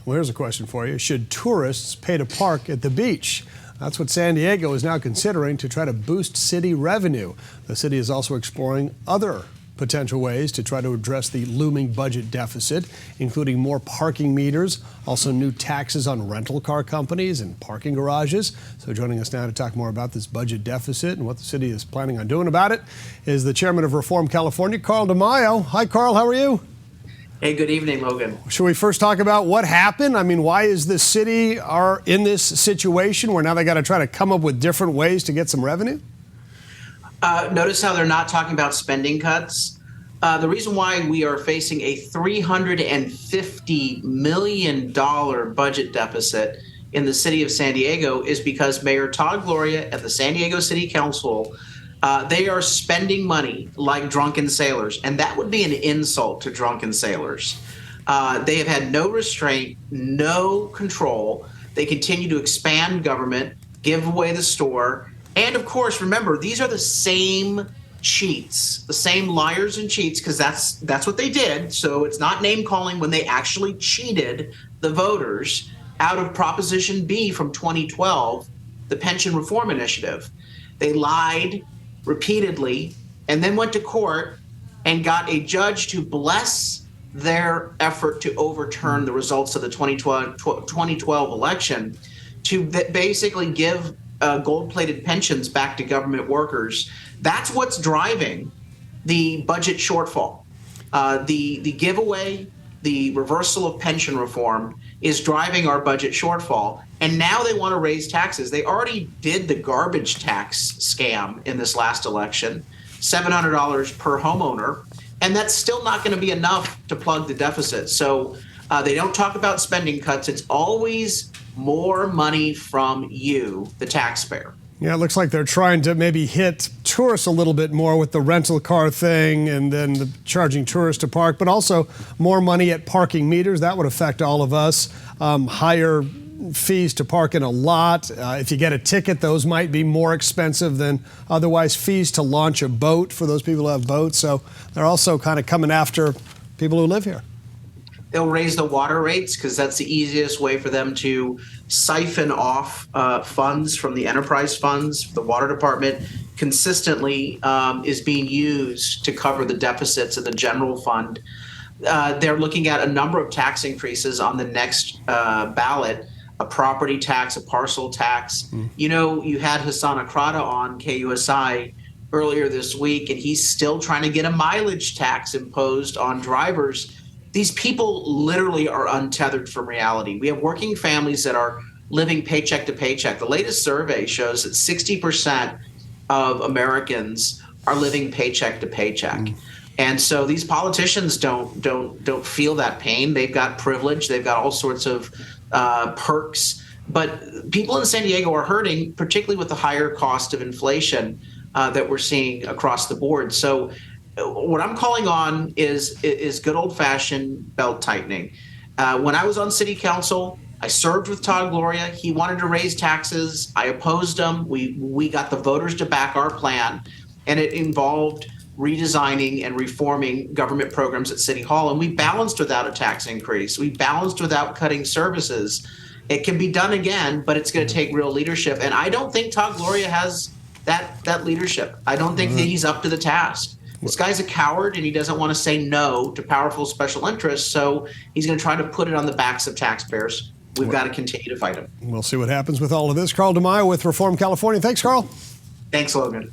Well, here's a question for you. Should tourists pay to park at the beach? That's what San Diego is now considering to try to boost city revenue. The city is also exploring other potential ways to try to address the looming budget deficit, including more parking meters, also new taxes on rental car companies and parking garages. So joining us now to talk more about this budget deficit and what the city is planning on doing about it is the chairman of Reform California, Carl DeMaio. Hi, Carl. How are you? Hey, good evening, Logan. Should we first talk about what happened? I mean, why is the city in this situation where now they got to try to come up with different ways to get some revenue? Notice how they're not talking about spending cuts. The reason why we are facing a $350 million budget deficit in the city of San Diego is because Mayor Todd Gloria and the San Diego City Council, they are spending money like drunken sailors, and that would be an insult to drunken sailors. They have had no restraint, no control. They continue to expand government, give away the store. And of course, remember, these are the same cheats, the same liars and cheats, because that's what they did. So it's not name calling when they actually cheated the voters out of Proposition B from 2012, the pension reform initiative. They lied repeatedly and then went to court and got a judge to bless their effort to overturn the results of the 2012 election to basically give gold-plated pensions back to government workers. That's what's driving the budget shortfall. The giveaway, the reversal of pension reform is driving our budget shortfall. And now they want to raise taxes. They already did the garbage tax scam in this last election, $700 per homeowner. And that's still not going to be enough to plug the deficit. So they don't talk about spending cuts. It's always more money from you, the taxpayer. Yeah, it looks like they're trying to maybe hit tourists a little bit more with the rental car thing and then the charging tourists to park, but also more money at parking meters. That would affect all of us. Higher fees to park in a lot. If you get a ticket, those might be more expensive than otherwise. Fees to launch a boat for those people who have boats. So they're also kind of coming after people who live here. They'll raise the water rates because that's the easiest way for them to siphon off funds from the enterprise funds. The water department consistently is being used to cover the deficits of the general fund. They're looking at a number of tax increases on the next ballot, a property tax, a parcel tax. You know, you had Hassan Akrada on KUSI earlier this week, and he's still trying to get a mileage tax imposed on drivers. These people literally are untethered from reality. We have working families that are living paycheck to paycheck. The latest survey shows that 60% of Americans are living paycheck to paycheck. And so these politicians don't feel that pain. They've got privilege. They've got all sorts of perks. But people in San Diego are hurting, particularly with the higher cost of inflation that we're seeing across the board. So what I'm calling on is good old-fashioned belt tightening. When I was on city council, I served with Todd Gloria. He wanted to raise taxes. I opposed him. We got the voters to back our plan, and it involved redesigning and reforming government programs at City Hall. And we balanced without a tax increase. We balanced without cutting services. It can be done again, but it's going to take real leadership. And I don't think Todd Gloria has that leadership. I don't think that he's up to the task. This guy's a coward, and he doesn't want to say no to powerful special interests, so he's going to try to put it on the backs of taxpayers. We've got to continue to fight him. We'll see what happens with all of this. Carl DeMaio with Reform California. Thanks, Carl. Thanks, Logan.